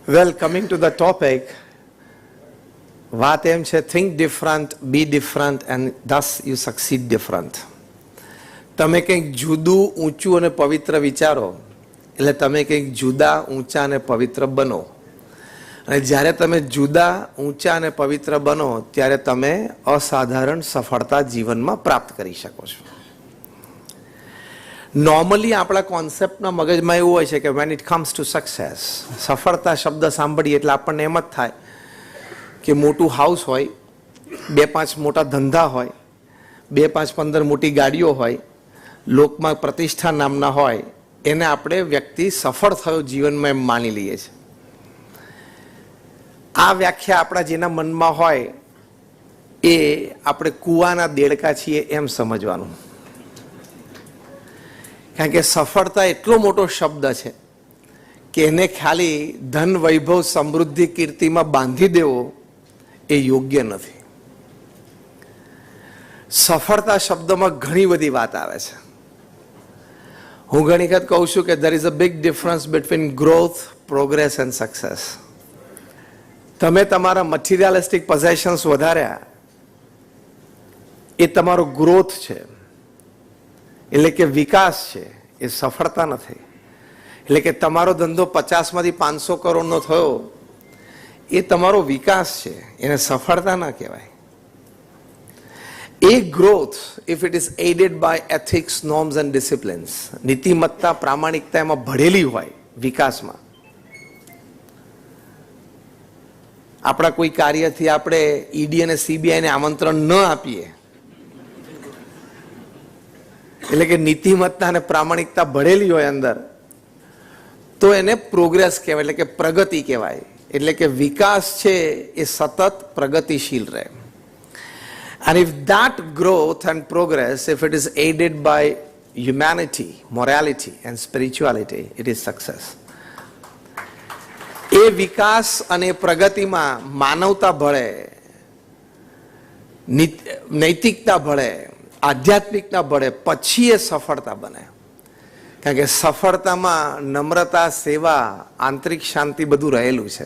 Well, coming to the topic, વાત એમ છે, think different, be different and thus you succeed different. તમે કંઈક જુદું, ઊંચું અને પવિત્ર વિચારો એટલે તમે કંઈક જુદા, ઊંચા અને પવિત્ર બનો. અને જ્યારે તમે જુદા, ઊંચા અને પવિત્ર બનો ત્યારે તમે અસાધારણ સફળતા જીવનમાં પ્રાપ્ત કરી શકો છો. નોર્મલી આપણા કોન્સેપ્ટના મગજમાં એવું હોય છે કે when it comes to success, સફળતા શબ્દ સાંભળીએ એટલે આપણને એમ જ થાય કે મોટું હાઉસ હોય, 2-5 મોટા ધંધા હોય, 2-5-15 મોટી ગાડીઓ હોય, લોકમાં પ્રતિષ્ઠા નામના હોય, એને આપણે વ્યક્તિ સફળ થયો જીવનમાં એમ માની લઈએ છીએ. આ વ્યાખ્યા આપણા જેના મનમાં હોય એ આપણે કૂવાના દેડકા છીએ એમ સમજવાનું. કારણ કે સફળતા એટલો મોટો શબ્દ છે કે એને ખાલી ધન, વૈભવ, સમૃદ્ધિ, કીર્તિમાં બાંધી દેવો એ યોગ્ય નથી. સફળતા શબ્દમાં ઘણી બધી વાત આવે છે. હું ઘણી વખત કહું છું કે there is a big difference between growth, progress and success. તમે તમારા મટીરિયલિસ્ટિક પોઝેશન્સ વધાર્યા એ તમારો ગ્રોથ છે, એટલે કે વિકાસ છે, એ સફળતા નથી. એટલે કે તમારો ધંધો 50માંથી 500 કરોડનો થયો એ તમારો વિકાસ છે, એને સફળતા ના કહેવાય. એ growth, if it is added by ethics, norms and disciplines, નીતિમત્તા, પ્રામાણિકતા એમાં ભળેલી હોય વિકાસમાં. આપણા કોઈ કાર્યથી આપણે ઈડી અને સીબીઆઈને આમંત્રણ ન આપીએ એટલે કે નીતિમત્તા અને પ્રામાણિકતા ભળેલી હોય અંદર, તો એને પ્રોગ્રેસ કહેવાય, એટલે કે પ્રગતિ કહેવાય. એટલે કે વિકાસ છે એ સતત પ્રગતિશીલ રહે. And if that growth and progress, if it is aided by humanity, morality and spirituality, it is success. એ વિકાસ અને પ્રગતિમાં માનવતા ભળે, નૈતિકતા ભળે, આધ્યાત્મિકતા ભળે, પછી એ સફળતા બને. કારણ કે સફળતામાં નમ્રતા, સેવા, આંતરિક શાંતિ બધું રહેલું છે.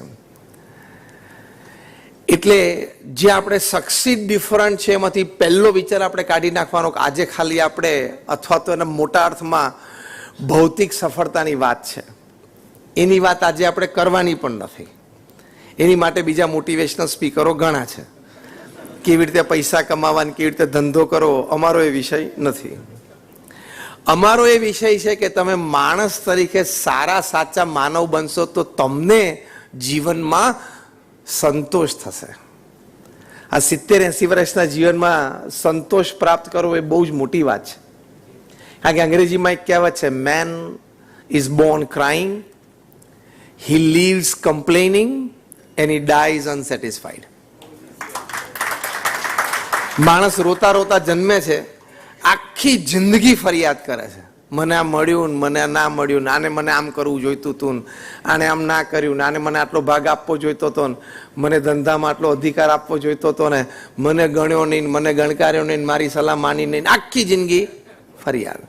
એટલે જે આપણે સક્સીડ ડિફરન્ટ છે એમાંથી પહેલો વિચાર આપણે કાઢી નાખવાનો કે આજે ખાલી આપણે, અથવા તો એના મોટા અર્થમાં ભૌતિક સફળતાની વાત છે, એની વાત આજે આપણે કરવાની પણ નથી. એની માટે બીજા મોટિવેશનલ સ્પીકરો ઘણા છે, કેવી રીતે પૈસા કમાવાની, કેવી રીતે ધંધો કરો. અમારો એ વિષય નથી. અમારો એ વિષય છે કે તમે માણસ તરીકે સારા સાચા માનવ બનશો તો તમને જીવનમાં સંતોષ થશે. આ 70-80 વર્ષના જીવનમાં સંતોષ પ્રાપ્ત કરવો એ બહુ જ મોટી વાત છે. કારણ કે અંગ્રેજીમાં એક કહેવત છે, main is Born crying, he lives complaining and he dies unsatisfied. માણસ રોતા રોતા જન્મે છે, આખી જિંદગી ફરિયાદ કરે છે, મને આ મળ્યું ને મને ના મળ્યું, આને મને આમ કરવું જોઈતું હતું, આને આમ ના કર્યું, આને મને આટલો ભાગ આપવો જોઈતો હતો, મને ધંધામાં આટલો અધિકાર આપવો જોઈતો હતો, ને મને ગણ્યો નહીં, મને ગણકાર્યો નહીં, મારી સલાહ માની નહીં, આખી જિંદગી ફરિયાદ.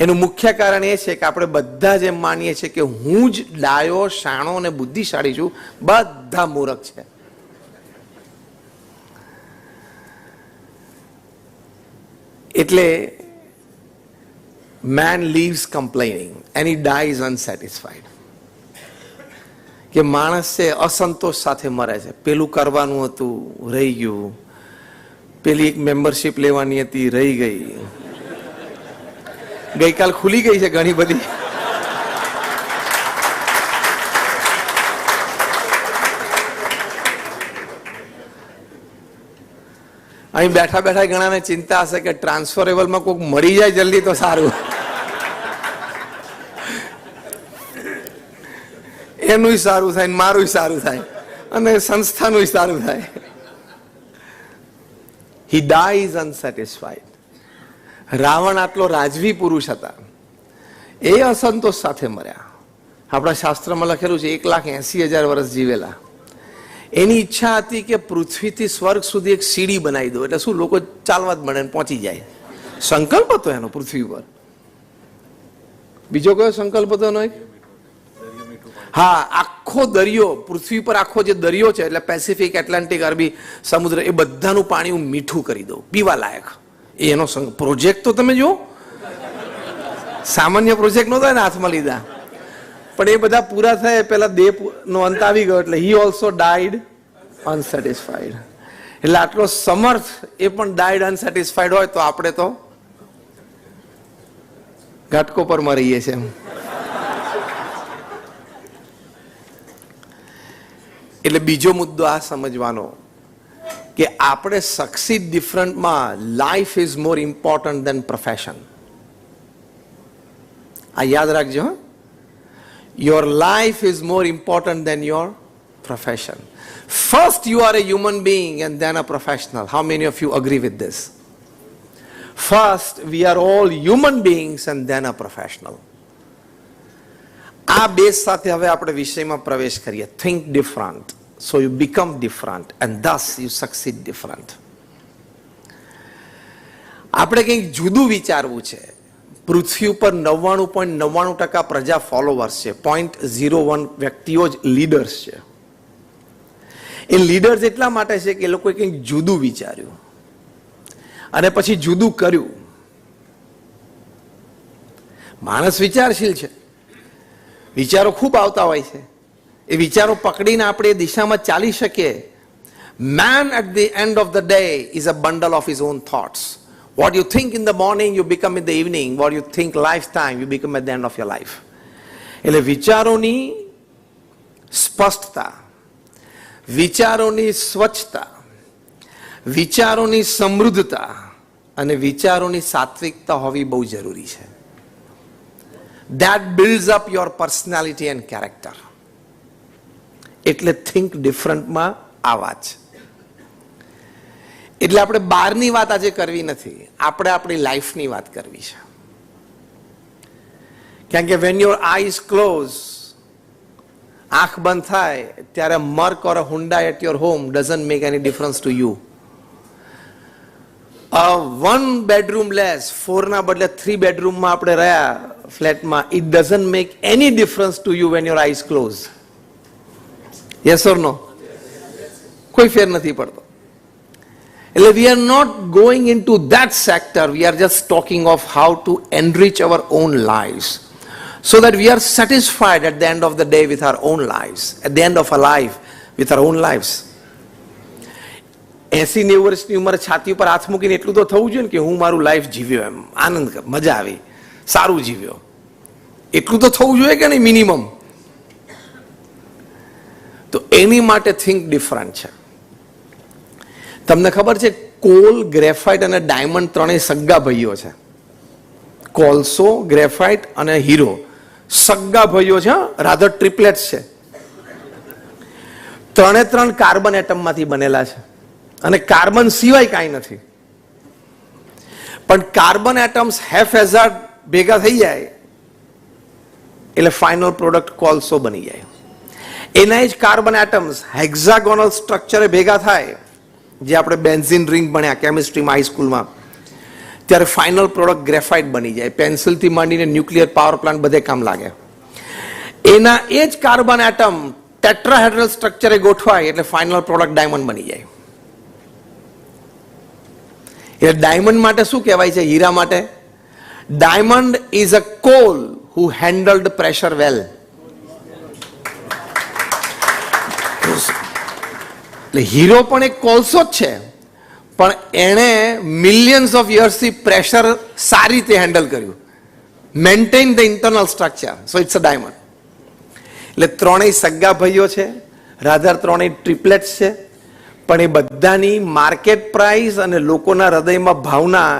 એનું મુખ્ય કારણ એ છે કે આપણે બધા જ એમ માનીએ છીએ કે હું જ ડાયો, શાણો અને બુદ્ધિશાળી છું, બધા મૂર્ખ છે. એટલે man lives complaining and he dies unsatisfied. કે માણસ છે અસંતોષ સાથે મરે છે. પેલું કરવાનું હતું, રહી ગયું. પેલી એક મેમ્બરશિપ લેવાની હતી, રહી ગઈ. ગઈકાલ ખુલી ગઈ છે ઘણી બધી. અહીં બેઠા બેઠા ઘણાને ચિંતા હશે કે ટ્રાન્સફરેબલમાં કોઈક મળી જાય જલ્દી તો સારું. એનું સારું થાય, મારું સારું થાય, અને સંસ્થાનું સારું થાય. He dies unsatisfied. રાવણ આટલો રાજવી પુરુષ હતા, એ અસંતોષ સાથે મર્યા. આપણા શાસ્ત્રમાં લખેલું છે 1,80,000 વર્ષ જીવેલા. એની ઈચ્છા હતી કે પૃથ્વીથી સ્વર્ગ સુધી એક સીડી બનાવી દો, એટલે શું લોકો ચાલવા જ મળે પહોંચી જાય. સંકલ્પ હતો એનો પૃથ્વી પર. બીજો કયો સંકલ્પ હતો? હા, આખો દરિયો, પૃથ્વી પર આખો જે દરિયો છે એટલે પેસિફિક, એટલાન્ટિક, અરબી સમુદ્ર, એ બધાનું પાણી હું મીઠું કરી દઉં, પીવા લાયક. એનો પ્રોજેક્ટ તો તમે જુઓ, સામાન્ય પ્રોજેક્ટ નહોતા એને હાથમાં લીધા. પણ એ બધા પૂરા થયા પેલા દેહનો અંત આવી ગયો, એટલે હી ઓલ્સો ડાઈડ અનસેટિસ્ફાઈડ. એટલે આટલો સમર્થ એ પણ ડાઈડ અનસેટિસ્ફાઈડ હોય તો આપણે તો ઘાટકો પર રહીએ છીએ. એટલે બીજો મુદ્દો આ સમજવાનો કે આપણે સક્સીડ ડિફરન્ટમાં life is more important than profession. આ યાદ રાખજો. Your life is more important than your profession. First you are a human being and then a professional. How many of you agree with this? First we are all human beings and then a professional. આ base સાથે હવે આપણે વિષયમાં પ્રવેશ કરીએ. Think different, so you become different and thus you succeed different. આપણે કંઈક જુદું વિચારવું છે. પૃથ્વી ઉપર 99.99% પ્રજા ફોલોવર્સ છે, 0.01 વ્યક્તિઓ જ લીડર્સ છે. એ લીડર્સ એટલા માટે છે કે એ લોકોએ કંઈક જુદું વિચાર્યું અને પછી જુદું કર્યું. માણસ વિચારશીલ છે, વિચારો ખૂબ આવતા હોય છે. એ વિચારો પકડીને આપણે એ દિશામાં ચાલી શકીએ. Man at the end of the day is a bundle of his own thoughts. What you think in the morning, you become in the evening. What you think lifetime, you become at the end of your life. એટલે વિચારોની સ્પષ્ટતા, વિચારોની સ્વચ્છતા, વિચારોની સમૃદ્ધતા અને વિચારોની સાત્વિકતા હોવી બહુ જરૂરી છે. That builds up your personality and character. એટલે થિંક ડિફરન્ટમાં આ વાત છે. એટલે આપણે બહારની વાત આજે કરવી નથી, આપણે આપણી લાઈફની વાત કરવી છે. કારણ કે when your eyes close, આંખ બંધ થાય ત્યારે Merc or Hyundai at your home doesn't make any difference to you. 1 bedroom less, 4 ના બદલે 3 bedroomમાં આપણે રહ્યા ફ્લેટમાં, it doesn't make any difference to you when your eyes close. Yes or no? કોઈ ફેર નથી પડતો. એટલે we are not going into that sector. We are just talking of how to enrich our own lives so that we are satisfied at the end of the day with our own lives, at the end of our life with our own lives. 80-90 વર્ષની ઉંમરે છાતી ઉપર હાથ મૂકીને એટલું તો થવું જોઈએ ને કે હું મારું લાઈફ જીવ્યો, એમ આનંદ, મજા આવી, સારું જીવ્યો, એટલું તો થવું જોઈએ કે નહીં મિનિમમ. તો એની માટે થિંક ડિફરન્ટ છે. તમને ખબર છે કોલ, ગ્રેફાઇટ અને ડાયમંડ ત્રણેય સગા ભાઈઓ છે. કોલસો, ગ્રેફાઇટ અને હીરો સગા ભાઈઓ છે, રાધર ટ્રિપલેટ્સ છે. 3 કાર્બન એટમમાંથી બનેલા છે અને કાર્બન સિવાય કાંઈ નથી. પણ કાર્બન એટમ્સ હેફેઝાર્ડ ભેગા થઈ જાય એટલે ફાઇનલ પ્રોડક્ટ કોલસો બની જાય. એના જ કાર્બન એટમ્સ હેક્ઝાગોનલ સ્ટ્રક્ચરે ભેગા થાય, જે આપણે બેન્ઝીન રિંગ ભણ્યા કેમિસ્ટ્રીમાં હાઈસ્કૂલમાં, ત્યારે ફાઇનલ પ્રોડક્ટ ગ્રેફાઇટ બની જાય. પેન્સિલથી માંડીને ન્યુક્લિયર પાવર પ્લાન્ટ બધે કામ લાગે. એના એ જ કાર્બન એટમ ટેટ્રાહેડ્રલ સ્ટ્રક્ચરે ગોઠવાય એટલે ફાઇનલ પ્રોડક્ટ ડાયમંડ બની જાય. એટલે ડાયમંડ માટે શું કહેવાય છે? હીરા માટે diamond is a coal who handled pressure well. એટલે હીરો પણ એક કોલસો જ છે, પણ એણે મિલિયન્સ ઓફ યર્સથી પ્રેશર સારી રીતે હેન્ડલ કર્યું, maintain the internal structure, so it's a diamond. એટલે ત્રણેય સગા ભાઈઓ છે, રાધર ત્રણેય ટ્રિપલેટ્સ છે, પણ એ બધાની માર્કેટ પ્રાઇસ અને લોકોના હૃદયમાં ભાવના,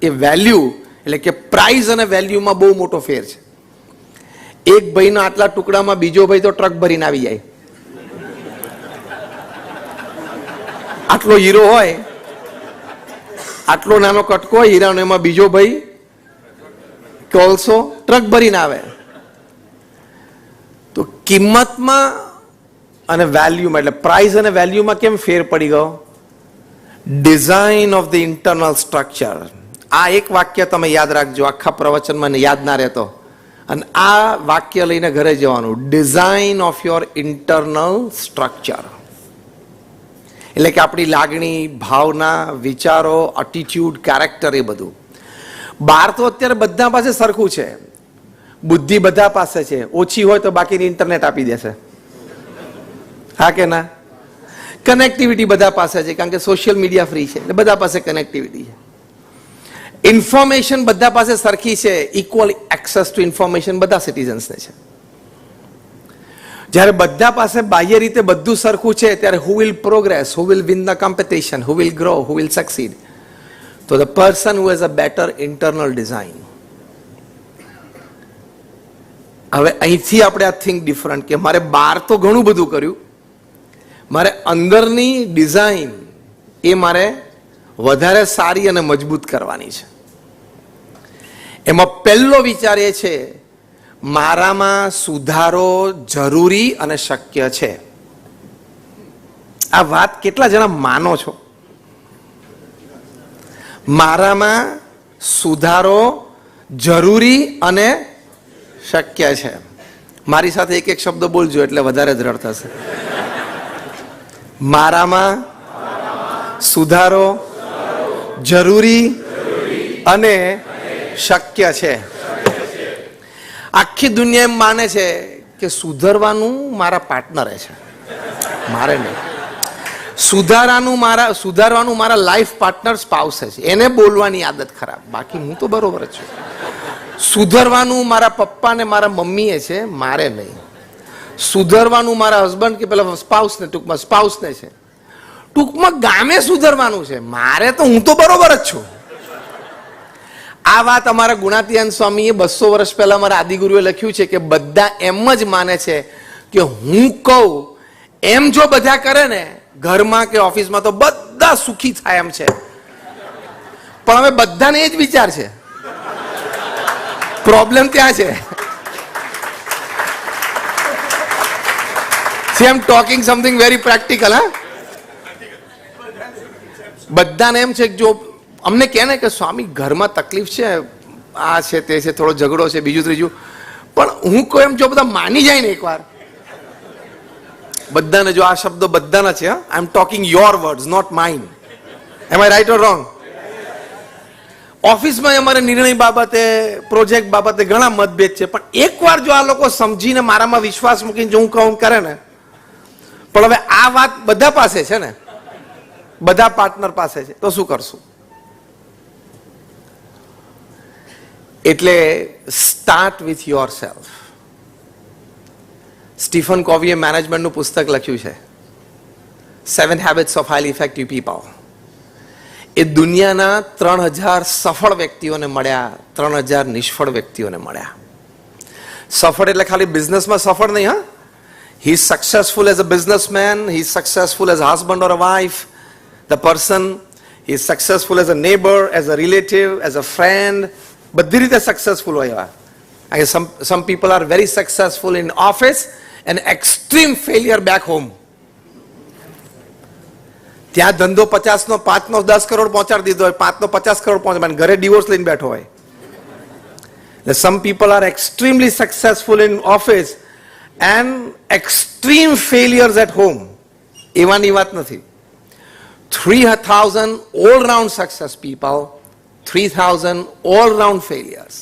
એ વેલ્યુ, એટલે કે પ્રાઇસ અને વેલ્યુમાં બહુ મોટો ફેર છે. એક ભાઈના આટલા ટુકડામાં બીજો ભાઈ તો ટ્રક ભરીને આવી જાય. આટલો હીરો હોય, આટલો નાનો કટકો હોય હીરાનો, એમાં બીજો ભાઈ કોલસો ટ્રક ભરીને આવે. તો કિંમતમાં અને વેલ્યુમાં, એટલે પ્રાઇસ અને વેલ્યુમાં કેમ ફેર પડી ગયો? Design of the internal structure. આ એક વાક્ય તમે યાદ રાખજો, આખા પ્રવચનમાં યાદ ના રહેતો. અને આ વાક્ય લઈને ઘરે જવાનું, design of your internal structure. એટલે કે આપણી લાગણી, ભાવના, વિચારો, એટીટ્યુડ, કેરેક્ટર, એ બધું. બહાર તો અત્યારે બધા પાસે સરખું છે, બુદ્ધિ બધા પાસે છે, ઓછી હોય તો બાકીની ઇન્ટરનેટ આપી દેશે, હા કે ના? કનેક્ટિવિટી બધા પાસે છે, કારણ કે સોશિયલ મીડિયા ફ્રી છે, એટલે બધા પાસે કનેક્ટિવિટી છે. ઇન્ફોર્મેશન બધા પાસે સરખી છે, ઇક્વલ એક્સેસ ટુ ઇન્ફોર્મેશન બધા સિટીઝન્સને છે. જ્યારે બધા પાસે બાહ્ય રીતે બધું સરખું છે, ત્યારે who will progress, who will win the competition, who will grow, who will succeed? તો the person who has a better internal design. હવે અહીંથી આપણે આ થિંક ડિફરન્ટ, કે મારે બહાર તો ઘણું બધું કર્યું, મારે અંદરની ડિઝાઇન એ મારે વધારે સારી અને મજબૂત કરવાની છે. એમાં પહેલો વિચાર એ છે, મારામાં સુધારો જરૂરી અને શક્ય છે. આ વાત કેટલા જણા માનો છો? મારામાં સુધારો જરૂરી અને શક્ય છે. મારી સાથે એક એક શબ્દ બોલજો એટલે વધારે દ્રઢ થશે. મારામાં સુધારો જરૂરી અને શક્ય છે. આખી દુનિયા એમ માને છે કે સુધરવાનું મારા પાર્ટનરે છે, મારે નહીં. સુધારવાનું મારા લાઈફ પાર્ટનર સ્પાઉસે છે, એને બોલવાની આદત ખરાબ, બાકી હું તો બરોબર જ છું. સુધરવાનું મારા પપ્પા ને મારા મમ્મીએ છે, મારે નહીં. સુધરવાનું મારા હસબન્ડ કે પેલા સ્પાઉસને, ટૂંકમાં સ્પાઉસને છે. ટૂંકમાં ગામે સુધરવાનું છે, મારે તો હું તો બરોબર જ છું. આ વાત અમારા ગુણાતીયન સ્વામીએ 200 વર્ષ પહેલા અમારા આદિગુરુએ લખ્યું છે કે બધા એમ જ માને છે કે હું કહું એમ જો બધા કરે ને ઘરમાં કે ઓફિસમાં તો બધા સુખી થાય એમ છે. પણ હવે બધાને એ જ વિચાર છે. પ્રોબ્લેમ ત્યાં છે. See, I'm talking something very practical, હા? બધાને એમ છે કે જો અમને કહે ને કે સ્વામી ઘરમાં તકલીફ છે, આ છે તે છે, થોડો ઝઘડો છે, બીજું ત્રીજું, પણ હું કોઈ એમ જો બધા માની જાય ને એકવાર, બધાને જો આ શબ્દો બધાના છે, I am talking your words, not mine. Am I right or wrong? ઓફિસમાં અમારે નિર્ણય બાબતે, પ્રોજેક્ટ બાબતે ઘણા મતભેદ છે, પણ એકવાર જો આ લોકો સમજીને મારામાં વિશ્વાસ મૂકીને જો હું કહું કરે ને, પણ હવે આ વાત બધા પાસે છે ને, બધા પાર્ટનર પાસે છે, તો શું કરશું? એટલે start with yourself. Stephen કોવીએ મેનેજમેન્ટનું પુસ્તક લખ્યું છે, 7 Habits of Highly Effective People. એ દુનિયાના 3000 સફળ વ્યક્તિઓને મળ્યા, 3000 નિષ્ફળ વ્યક્તિઓને મળ્યા. સફળ એટલે ખાલી બિઝનેસમાં સફળ નહીં, હા? He is successful as a businessman, he is successful as a husband or a wife, the person, he is successful as a neighbor, as a relative, as a friend. બધી રીતે સક્સેસફુલ હોય. Some people are very successful in office and extreme failure back home. ત્યાં ધંધો 50નો 5નો 10 કરોડ પહોંચાડી દીધો હોય, 5નો 50 કરોડ પહોંચાડે, ઘરે ડિવોર્સ લઈને બેઠો હોય. Some people are extremely successful in office and extreme failures at home. એવાની વાત નથી. 3000 all-round success people, 3000 all-round failures.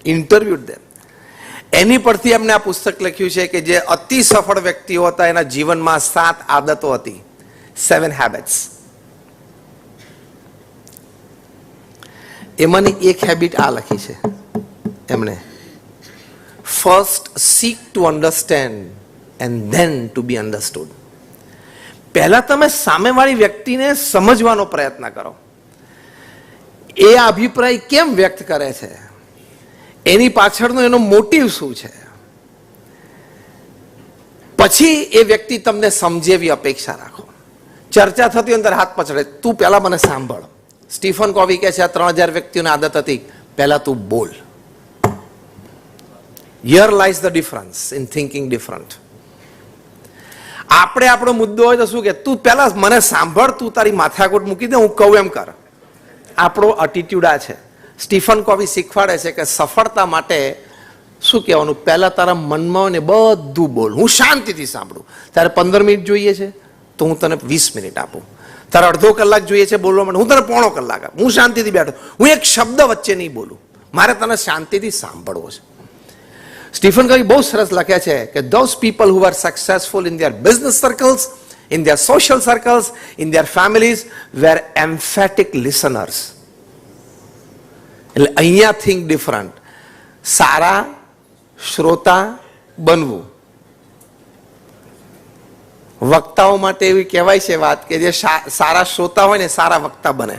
Interviewed them. એની પરથી એમને આ પુસ્તક લખ્યું છે કે જે અતિ સફળ વ્યક્તિઓ હતા એના જીવનમાં 7 આદતો હતી, 7 habits. એમાંની એક હેબિટ આ લખી છે એમણે, first seek to understand and then to be understood. પહેલા તમે સામેવાળી વ્યક્તિને સમજવાનો પ્રયત્ન કરો. એ અભિપ્રાય કેમ વ્યક્ત કરે છે, એની પાછળનો એનો મોટિવ શું છે, પછી એ વ્યક્તિ તમને સમજે એવી અપેક્ષા રાખો. ચર્ચા થતી હોય અંદર હાથ પછડે, તું પહેલા મને સાંભળ. સ્ટીફન કોવી કહે છે આ 3000 વ્યક્તિઓની આદત હતી, પહેલા તું બોલ. Here lies the difference in thinking different. આપણે આપણો મુદ્દો હોય તો શું કે તું પહેલા મને સાંભળ, તું તારી માથાકૂટ મૂકી દે, હું કહું એમ કર. આપણો એટીટ્યુડ આ છે. સ્ટીફન કોવી શીખવાડે છે કે સફળતા માટે શું કહેવાનું? પહેલા તારા મનમાં હોય ને બધું બોલ, હું શાંતિથી સાંભળું. તારે 15 મિનિટ જોઈએ છે તો હું તને 20 મિનિટ આપું. તારે અડધો કલાક જોઈએ છે બોલવા માટે, હું તને પોણો કલાક આપું. હું શાંતિથી બેઠો, હું એક શબ્દ વચ્ચે નહીં બોલું, મારે તને શાંતિથી સાંભળવો છે. સ્ટીફન કવી બહુ સરસ લખ્યા છે કે those people who are successful in their business circles, in their social circles, in their families were emphatic listeners. એટલે અહીંયા think different. સારા શ્રોતા બનવું. વક્તાઓ માટે એવી કહેવાય છે વાત કે જે સારા શ્રોતા હોય ને સારા વક્તા બને.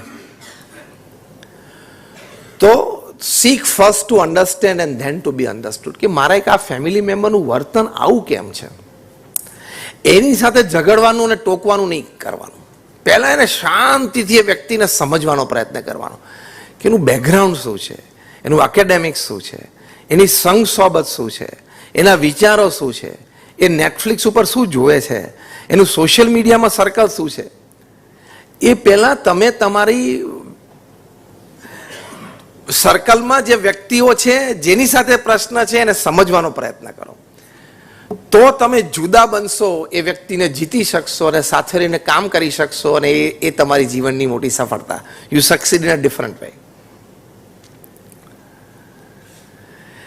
તો seek first to understand and then to be understood. કે મારા એક આ ફેમિલી મેમ્બરનું વર્તન આવું કેમ છે, એની સાથે ઝઘડવાનું અને ટોકવાનું નહીં કરવાનું. પહેલા એને શાંતિથી એ વ્યક્તિને સમજવાનો પ્રયત્ન કરવાનો કે એનું બેકગ્રાઉન્ડ શું છે, એનું એકેડેમિક્સ શું છે, એની સંગ સોબત શું છે, એના વિચારો શું છે, એ નેટફ્લિક્સ ઉપર શું જોવે છે, એનું સોશિયલ મીડિયામાં સર્કલ શું છે. એ પહેલા તમે તમારી સર્કલમાં જે વ્યક્તિઓ છે જેની સાથે પ્રશ્ન છે એને સમજવાનો પ્રયત્ન કરો. તો તમે જુદા બનશો, એ વ્યક્તિને જીતી શકશો અને સાથે રહીને કામ કરી શકશો, અને એ તમારી જીવનની મોટી સફળતા. You succeed in a different way.